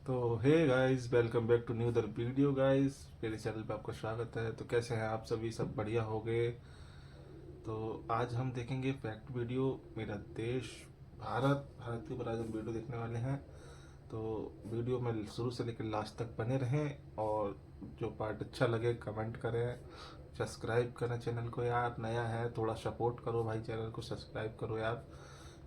तो hey guys, welcome back to another video guys. मेरे channel पे आपका स्वागत है। तो कैसे हैं आप सभी? सब बढ़िया हो गए। तो आज हम देखेंगे फैक्ट वीडियो मेरा देश भारत के ऊपर आज हम वीडियो देखने वाले हैं। तो वीडियो में शुरू से लेकर लास्ट तक बने रहें और जो पार्ट अच्छा लगे कमेंट करें, सब्सक्राइब करें चैनल को। यार नया है, थोड़ा सपोर्ट करो भाई, चैनल को सब्सक्राइब करो यार।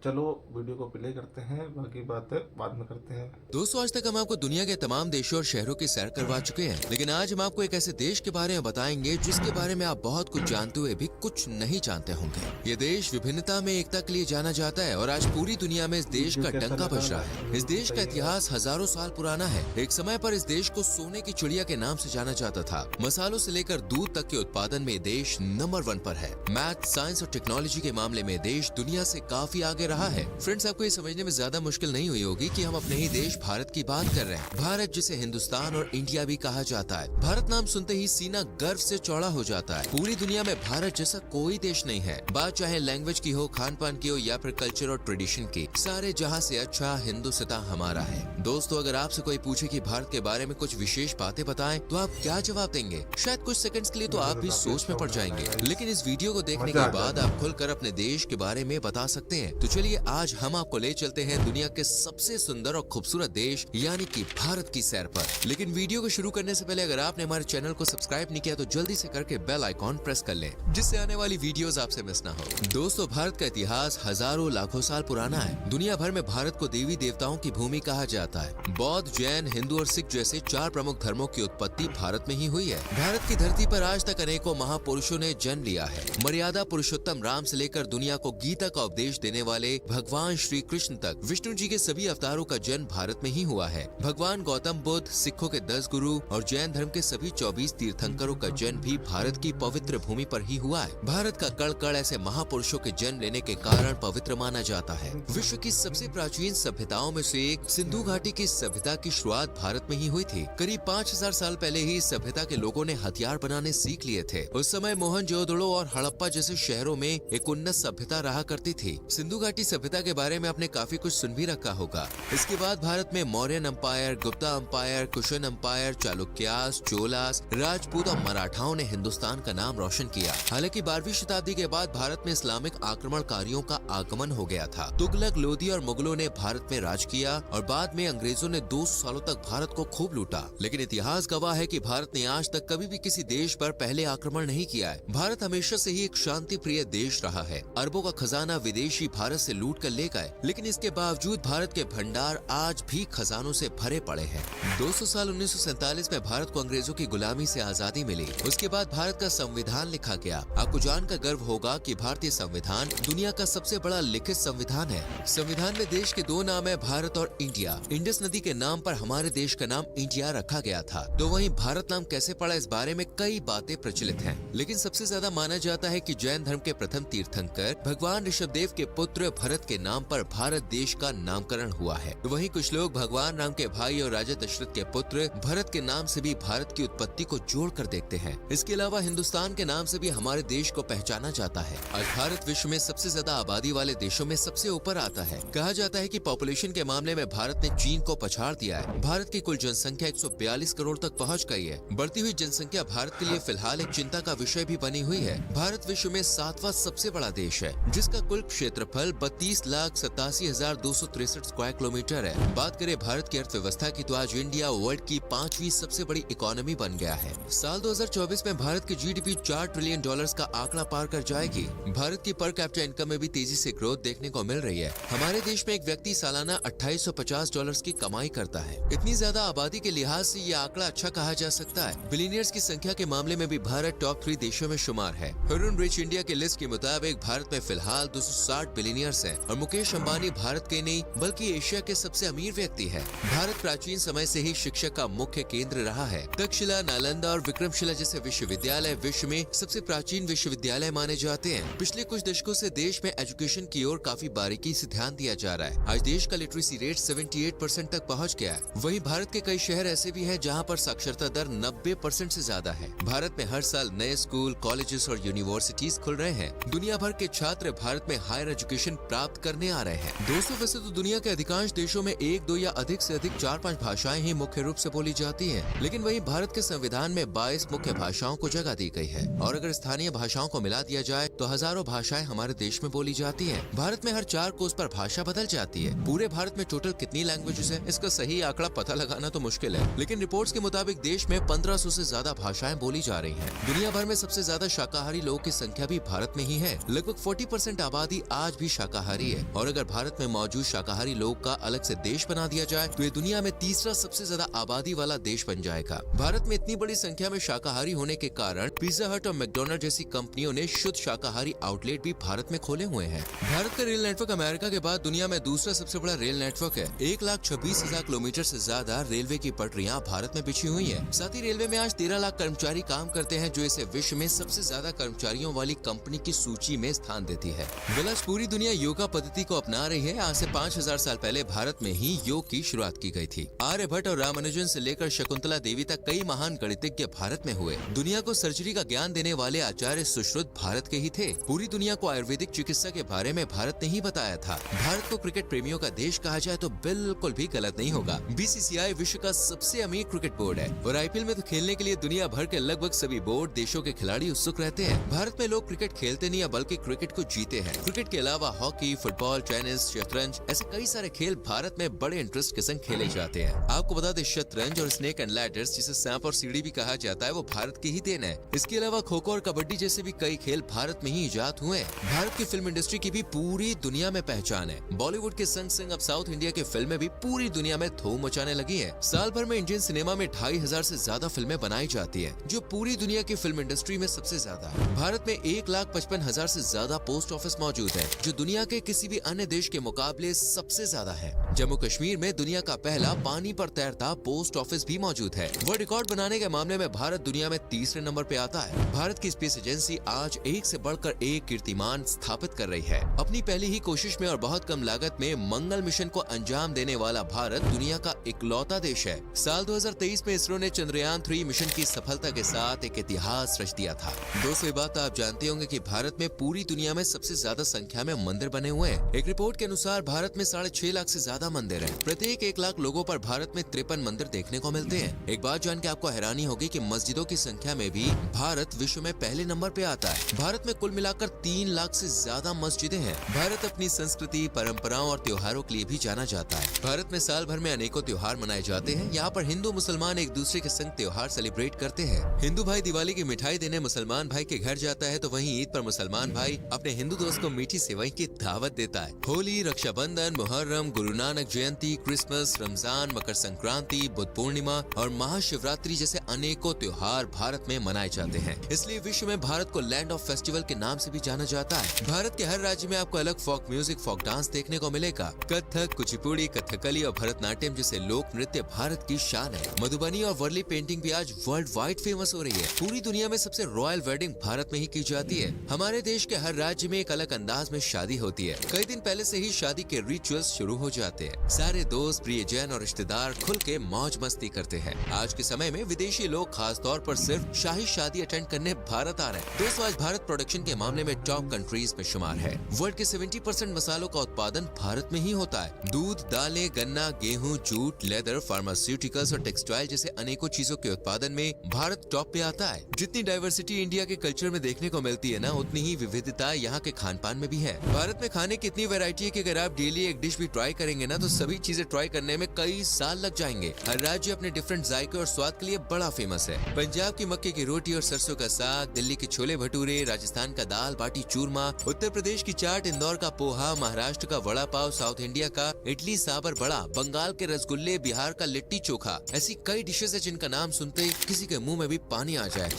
चलो वीडियो को प्ले करते हैं, बाकी बातें बाद में करते हैं। दोस्तों, आज तक हम आपको दुनिया के तमाम देशों और शहरों की सैर करवा चुके हैं, लेकिन आज हम आपको एक ऐसे देश के बारे में बताएंगे जिसके बारे में आप बहुत कुछ जानते हुए भी कुछ नहीं जानते होंगे। ये देश विभिन्नता में एकता के लिए जाना जाता है और आज पूरी दुनिया में इस देश का डंका बज रहा है। इस देश का इतिहास हजारों साल पुराना है। एक समय पर इस देश को सोने की चिड़िया के नाम से जाना जाता था। मसालों से लेकर दूध तक के उत्पादन में देश नंबर 1 पर है। मैथ, साइंस और टेक्नोलॉजी के मामले में देश दुनिया से काफी आगे रहा है। फ्रेंड्स, आपको ये समझने में ज्यादा मुश्किल नहीं हुई होगी कि हम अपने ही देश भारत की बात कर रहे हैं। भारत जिसे हिंदुस्तान और इंडिया भी कहा जाता है। भारत नाम सुनते ही सीना गर्व से चौड़ा हो जाता है। पूरी दुनिया में भारत जैसा कोई देश नहीं है। बात चाहे लैंग्वेज की हो, खान पान की हो या फिर कल्चर और ट्रेडिशन की, सारे जहां से अच्छा हिंदुस्तान हमारा है। दोस्तों, अगर आपसे कोई पूछे कि भारत के बारे में कुछ विशेष बातें बताएं, तो आप क्या जवाब देंगे? शायद कुछ सेकंड्स के लिए तो आप भी सोच में पड़ जाएंगे, लेकिन इस वीडियो को देखने के बाद आप खुलकर अपने देश के बारे में बता सकते हैं। तो चलिए आज हम आपको ले चलते हैं दुनिया के सबसे सुंदर और खूबसूरत देश यानी कि भारत की सैर पर। लेकिन वीडियो को शुरू करने से पहले अगर आपने हमारे चैनल को सब्सक्राइब नहीं किया तो जल्दी से करके बेल आइकॉन प्रेस कर लें, जिससे आने वाली वीडियोस आपसे मिस ना हो। दोस्तों, भारत का इतिहास हजारों लाखों साल पुराना है। दुनिया भर में भारत को देवी देवताओं की भूमि कहा जाता है। बौद्ध, जैन, हिंदू और सिख जैसे 4 प्रमुख धर्मों की उत्पत्ति भारत में ही हुई है। भारत की धरती पर आज तक अनेकों महापुरुषों ने जन्म लिया है। मर्यादा पुरुषोत्तम राम से लेकर दुनिया को गीता का उपदेश देने वाले भगवान श्री कृष्ण तक विष्णु जी के सभी अवतारों का जन्म भारत में ही हुआ है। भगवान गौतम बुद्ध, सिखों के 10 गुरु और जैन धर्म के सभी 24 तीर्थंकरों का जन्म भी भारत की पवित्र भूमि पर ही हुआ है। भारत का कण कण ऐसे महापुरुषों के जन्म लेने के कारण पवित्र माना जाता है। विश्व की सबसे प्राचीन सभ्यताओं में से एक सिंधु घाटी की सभ्यता की शुरुआत भारत में ही हुई थी। करीब 5000 साल पहले ही इस सभ्यता के लोगों ने हथियार बनाने सीख लिए थे। उस समय मोहनजोदड़ो और हड़प्पा जैसे शहरों में एक उन्नत सभ्यता रहा करती थी। सिंधु घाटी सभ्यता के बारे में आपने काफी कुछ सुन भी रखा होगा। इसके बाद भारत में Mauryan umpire, Gupta umpire, cushion umpire, Chalukyas, Cholas, Rajput और मराठाओं ने हिंदुस्तान का नाम रोशन किया। हालांकि 12वीं शताब्दी के बाद भारत में इस्लामिक आक्रमणकारियों का आगमन हो गया था। तुगलक, लोधी और मुगलों ने भारत में राज किया और बाद में अंग्रेजों ने 200 सालों तक भारत को खूब लूटा। लेकिन इतिहास गवाह है कि भारत ने आज तक कभी भी किसी देश पर पहले आक्रमण नहीं किया है। भारत हमेशा से ही एक शांति प्रिय देश रहा है। अरबों का खजाना विदेशी भारत से लूट कर ले गए, लेकिन इसके बावजूद भारत के भंडार आज भी खजानों से भरे पड़े हैं। 200 साल 1947 में भारत को अंग्रेजों की गुलामी से आजादी मिली। उसके बाद भारत का संविधान लिखा गया। आपको जानकर गर्व होगा कि भारतीय संविधान दुनिया का सबसे बड़ा लिखित संविधान है। संविधान में देश के 2 नाम है, भारत और इंडिया। इंडस नदी के नाम पर हमारे देश का नाम इंडिया रखा गया था। तो वहीं भारत नाम कैसे पड़ा, इस बारे में कई बातें प्रचलित हैं। लेकिन सबसे ज्यादा माना जाता है कि जैन धर्म के प्रथम तीर्थंकर भगवान ऋषभदेव के पुत्र भरत के नाम पर भारत देश का नामकरण हुआ है। तो वहीं कुछ लोग भगवान राम के भाई और राजा दशरथ के पुत्र भरत के नाम से भी भारत की उत्पत्ति को जोड़ कर देखते हैं। इसके अलावा हिंदुस्तान के नाम से भी हमारे देश को पहचाना जाता है। आज भारत विश्व में सबसे ज्यादा आबादी वाले देशों में सबसे ऊपर आता है। कहा जाता है कि पॉपुलेशन के मामले में भारत ने चीन को पछाड़ दिया है। भारत की कुल जनसंख्या 142 करोड़ तक पहुँच गई है। बढ़ती हुई जनसंख्या भारत के लिए फिलहाल एक चिंता का विषय भी बनी हुई है। भारत विश्व में 7वां सबसे बड़ा देश है, जिसका कुल क्षेत्रफल 32,87,263 स्क्वायर किलोमीटर है। बात करें भारत की अर्थव्यवस्था की, तो आज इंडिया वर्ल्ड की 5वीं सबसे बड़ी इकोनॉमी बन गया है। साल 2024 में भारत की जीडीपी $4 ट्रिलियन का आंकड़ा पार कर जाएगी। भारत की पर कैपिटा इनकम में भी तेजी से ग्रोथ देखने को मिल रही है। हमारे देश में एक व्यक्ति सालाना $2850 की कमाई करता है। इतनी ज्यादा आबादी के लिहाज से ये आंकड़ा अच्छा कहा जा सकता है। बिलियनियर्स की संख्या के मामले में भी भारत टॉप 3 देशों में शुमार है। हुरुन रिच इंडिया की लिस्ट के मुताबिक भारत में फिलहाल 260 बिलियनियर्स हैं और मुकेश अंबानी भारत के नहीं बल्कि एशिया के सबसे अमीर व्यक्ति है। भारत प्राचीन समय से ही शिक्षा का मुख्य केंद्र रहा है। तक्षशिला, नालंदा और विक्रमशिला जैसे विश्वविद्यालय विश्व में सबसे प्राचीन विश्वविद्यालय माने जाते हैं। पिछले कुछ दशकों से देश में एजुकेशन की ओर काफी बारीकी से ध्यान दिया जा रहा है। आज देश का लिटरेसी रेट 78% तक पहुंच गया है। वहीं भारत के कई शहर ऐसे भी हैं जहां पर साक्षरता दर 90% से ज्यादा है। भारत में हर साल नए स्कूल, कॉलेजेस और यूनिवर्सिटीज खुल रहे हैं। दुनिया भर के छात्र भारत में हायर एजुकेशन प्राप्त करने आ रहे हैं। दोस्तों, वैसे तो दुनिया के अधिकांश देशों में एक, दो या अधिक से अधिक 4-5 भाषाएं ही मुख्य रूप से बोली जाती हैं, लेकिन वहीं भारत के संविधान में 22 मुख्य भाषाओं को जगह दी गई है और अगर स्थानीय भाषाओं को मिला दिया जाए तो हजारों भाषाएं हमारे देश में बोली जाती हैं। भारत में हर 4 कोस पर भाषा बदल जाती है। पूरे भारत में टोटल कितनी लैंग्वेजेस है, इसका सही आंकड़ा पता लगाना तो मुश्किल है, लेकिन रिपोर्ट्स के मुताबिक देश में 1500 से ज्यादा भाषाएं बोली जा रही हैं। दुनिया भर में सबसे ज्यादा शाकाहारी लोगों की संख्या भी भारत में ही है। लगभग 40% आबादी आज भी शाकाहारी है और अगर भारत में मौजूद शाकाहारी लोग का अलग से देश बना दिया जाए तो ये दुनिया में तीसरा सबसे ज्यादा आबादी वाला देश बन जाएगा। भारत में इतनी बड़ी संख्या में शाकाहारी होने के कारण पिज्जा हट और मैकडॉनल्ड जैसी कंपनियों ने शुद्ध शाकाहारी आउटलेट भी भारत में खोले हुए हैं। भारत का रेल नेटवर्क अमेरिका के बाद दुनिया में दूसरा सबसे बड़ा रेल नेटवर्क है। 1,26,000 किलोमीटर से ज्यादा रेलवे की पटरियां भारत में बिछी हुई है। साथ ही रेलवे में आज 13 लाख कर्मचारी काम करते हैं, जो इसे विश्व में सबसे ज्यादा कर्मचारियों वाली कंपनी की सूची में स्थान देती है। आज पूरी दुनिया योगा पद्धति को अपना रही है। आज से 5000 साल पहले भारत में ही योग की शुरुआत की गई थी। आर्यभट्ट और रामानुजन से लेकर शकुंतला देवी तक कई महान गणितज्ञ भारत में हुए। दुनिया को सर्जरी का ज्ञान देने वाले आचार्य सुश्रुत भारत के ही थे। पूरी दुनिया को आयुर्वेदिक चिकित्सा के बारे में भारत ने ही बताया था। भारत को क्रिकेट प्रेमियों का देश कहा जाए तो बिल्कुल भी गलत नहीं होगा। बीसीसीआई विश्व का सबसे अमीर क्रिकेट बोर्ड है और आईपीएल में तो खेलने के लिए दुनिया भर के लगभग सभी बोर्ड देशों के खिलाड़ी उत्सुक रहते हैं। भारत में लोग क्रिकेट खेलते नहीं बल्कि क्रिकेट को जीते हैं। क्रिकेट के अलावा हॉकी, फुटबॉल, टेनिस, शतरंज ऐसे कई सारे खेल भारत में बड़े इंटरेस्ट के संग खेले जाते हैं। आपको बता दें, शतरंज और स्नेक एंड लैडर्स, जिसे सांप और सीढ़ी भी कहा जाता है, वो भारत की ही देन है। इसके अलावा खो-खो और कबड्डी जैसे भी कई खेल भारत में ही इजाद हुए हैं। भारत की फिल्म इंडस्ट्री की भी पूरी दुनिया में पहचान है। बॉलीवुड के संग संग अब साउथ इंडिया की फिल्में भी पूरी दुनिया में धूम मचाने लगी है। साल भर में इंडियन सिनेमा में 2500 से ज्यादा फिल्में बनाई जाती है, जो पूरी दुनिया की फिल्म इंडस्ट्री में सबसे ज्यादा है। भारत में 1,55,000 से ज्यादा पोस्ट ऑफिस मौजूद है, जो दुनिया के किसी भी अन्य देश के मुकाबले सबसे ज्यादा है। जम्मू कश्मीर में दुनिया का पहला पानी पर तैरता पोस्ट ऑफिस भी मौजूद है। वर्ल्ड रिकॉर्ड बनाने के मामले में भारत दुनिया में तीसरे नंबर पे आता है। भारत की स्पेस एजेंसी आज एक से बढ़कर एक कीर्तिमान स्थापित कर रही है। अपनी पहली ही कोशिश में और बहुत कम लागत में मंगल मिशन को अंजाम देने वाला भारत दुनिया का इकलौता देश है। साल 2023 में इसरो ने चंद्रयान 3 मिशन की सफलता के साथ एक इतिहास रच दिया था। दोस्तों, ये बात आप जानते होंगे कि भारत में पूरी दुनिया में सबसे ज्यादा संख्या में मंदिर बने हुए हैं। एक रिपोर्ट के अनुसार भारत में 6.5 लाख से ज्यादा मंदिर हैं। प्रत्येक 1 लाख लोगों पर भारत में 53 मंदिर देखने को मिलते हैं। एक बात जान के आपको हैरानी होगी कि मस्जिदों की संख्या में भी भारत विश्व में पहले नंबर पे आता है। भारत में कुल मिलाकर 3 लाख से ज्यादा मस्जिदें हैं। भारत अपनी संस्कृति, परंपराओं और त्योहारों के लिए भी जाना जाता है। भारत में साल भर में अनेकों त्योहार मनाए जाते हैं। यहाँ पर हिंदू मुसलमान एक दूसरे के संग त्योहार सेलिब्रेट करते हैं। हिंदू भाई दिवाली की मिठाई देने मुसलमान भाई के घर जाता है, तो वहीं ईद पर मुसलमान भाई अपने हिंदू दोस्त को मीठी सेवई की दावत देता है। होली, रक्षाबंधन, मुहर्रम, गुरु नानक जयंती, क्रिसमस, रमजान, मकर संक्रांति, बुद्ध पूर्णिमा और महाशिवरात्रि जैसे अनेकों त्योहार भारत में मनाए जाते हैं। इसलिए विश्व में भारत को लैंड ऑफ फेस्टिवल के नाम से भी जाना जाता है। भारत के हर राज्य में आपको अलग फोक म्यूजिक, फोक डांस देखने को मिलेगा। कथक, कुचिपुड़ी, कथकली और भरतनाट्यम जैसे लोक नृत्य भारत की शान है। मधुबनी और वर्ली पेंटिंग भी आज वर्ल्ड वाइड फेमस हो रही है। पूरी दुनिया में सबसे रॉयल वेडिंग भारत में ही की जाती है। हमारे देश के हर राज्य में एक अलग अंदाज में शादी होती है। कई दिन पहले से ही शादी के रिचुअल्स शुरू हो जाते हैं। सारे दोस्त, प्रियजन और रिश्तेदार खुल के मौज मस्ती करते हैं। आज के समय में विदेशी लोग खास तौर पर सिर्फ शाही शादी अटेंड करने भारत आ रहे हैं। दोस्तों, आज भारत प्रोडक्शन के मामले में टॉप कंट्रीज में शुमार है। वर्ल्ड के 70% मसालों का उत्पादन भारत में ही होता है। दूध, दालें, गन्ना, गेहूं, जूट, लेदर, फार्मास्यूटिकल्स और टेक्सटाइल जैसे अनेकों चीजों के उत्पादन में भारत टॉप पे आता है। जितनी डाइवर्सिटी इंडिया के कल्चर में देखने को मिलती है ना, उतनी ही विविधता यहाँ के खान पान में भी है। भारत में खाने की इतनी वैरायटी है कि अगर आप डेली एक डिश भी ट्राई करेंगे ना, तो सभी चीजें ट्राई करने में कई साल लग जाएंगे। हर राज्य अपने डिफरेंट जायके और स्वाद के लिए बड़ा फेमस है। पंजाब की मक्के की रोटी और सरसों का साग, दिल्ली के छोले भटूरे, राजस्थान का दाल बाटी चूरमा, उत्तर प्रदेश की चाट, इंदौर का पोहा, महाराष्ट्र का वड़ा पाव, साउथ इंडिया का इडली सांभर बड़ा, बंगाल के रसगुल्ले, बिहार का लिट्टी चोखा, ऐसी कई डिशेज है जिनका नाम सुनते ही किसी के मुंह में भी पानी आ जाए।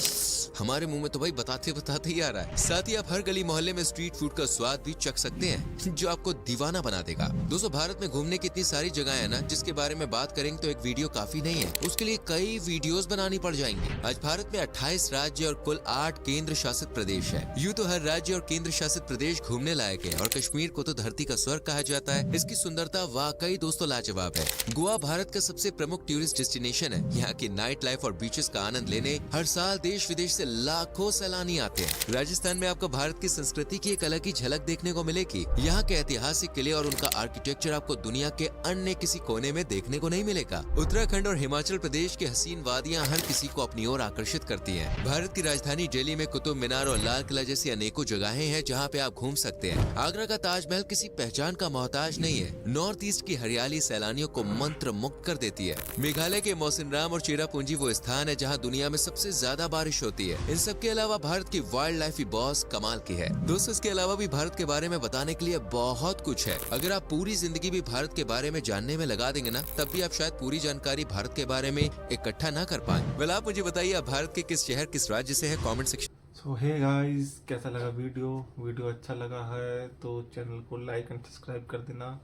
हमारे मुंह में तो भाई बताते बताते ही आ रहा है। साथ ही आप हर गली मोहल्ले में स्ट्रीट फूड का स्वाद भी चख सकते हैं, जो आपको दीवाना बना देगा। दोस्तों, भारत में घूमने की इतनी सारी जगह है ना जिसके बारे में बात करेंगे तो एक वीडियो काफी नहीं है, उसके लिए कई वीडियोस बनानी पड़ जाएंगी। आज भारत में 28 राज्य और कुल 8 केंद्र शासित प्रदेश है। यूँ तो हर राज्य और केंद्र शासित प्रदेश घूमने लायक है और कश्मीर को तो धरती का स्वर्ग कहा जाता है। इसकी सुंदरता वाकई दोस्तों लाजवाब है। गोवा भारत का सबसे प्रमुख टूरिस्ट डेस्टिनेशन है। यहाँ की नाइट लाइफ और बीचेस का आनंद लेने हर साल देश विदेश से लाखों सैलानी आते हैं। राजस्थान में आपको भारत की संस्कृति की एक अलग ही झलक देखने को मिलेगी। यहाँ के ऐतिहासिक किले और उनका आर्किटेक्चर आपको दुनिया के अन्य किसी कोने में देखने को नहीं मिलेगा। उत्तराखंड और हिमाचल प्रदेश की हसीन वादियाँ हर किसी को अपनी ओर आकर्षित करती हैं। भारत की राजधानी दिल्ली में कुतुब मीनार और लाल किला जैसी अनेकों जगहें हैं जहाँ पे आप घूम सकते हैं। आगरा का ताजमहल किसी पहचान का मोहताज नहीं है। नॉर्थ ईस्ट की हरियाली सैलानियों को मंत्र मुक्त कर देती है। मेघालय के मौसिनराम और चेरापूंजी वो स्थान है जहाँ दुनिया में सबसे ज्यादा बारिश होती है। इन सब के अलावा भारत की वाइल्ड लाइफ भी बहुत कमाल की है। दोस्तों इसके अलावा भी भारत के बारे में बताने के लिए बहुत कुछ है। अगर आप पूरी जिंदगी भी भारत के बारे में जानने में लगा देंगे ना, तब भी आप शायद पूरी जानकारी भारत के बारे में इकट्ठा ना कर पाए। वेल आप मुझे बताइए आप भारत के किस शहर किस राज्य से है, कमेंट सेक्शन। सो हे गाइस, कैसा लगा वीडियो अच्छा लगा है तो चैनल को लाइक एंड सब्सक्राइब कर देना।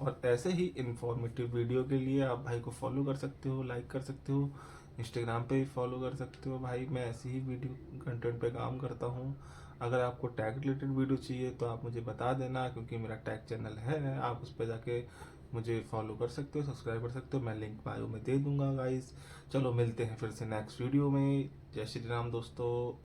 और ऐसे ही इंफॉर्मेटिव वीडियो के लिए आप भाई को फॉलो कर सकते हो, लाइक कर सकते हो, इंस्टाग्राम पे भी फॉलो कर सकते हो। भाई मैं ऐसे ही वीडियो कंटेंट पे काम करता हूँ। अगर आपको टैग रिलेटेड वीडियो चाहिए तो आप मुझे बता देना, क्योंकि मेरा टैग चैनल है, आप उस पर जाके मुझे फॉलो कर सकते हो, सब्सक्राइब कर सकते हो। मैं लिंक बायो में दे दूंगा गाइस। चलो मिलते हैं फिर से नेक्स्ट वीडियो में। जय श्री राम दोस्तों।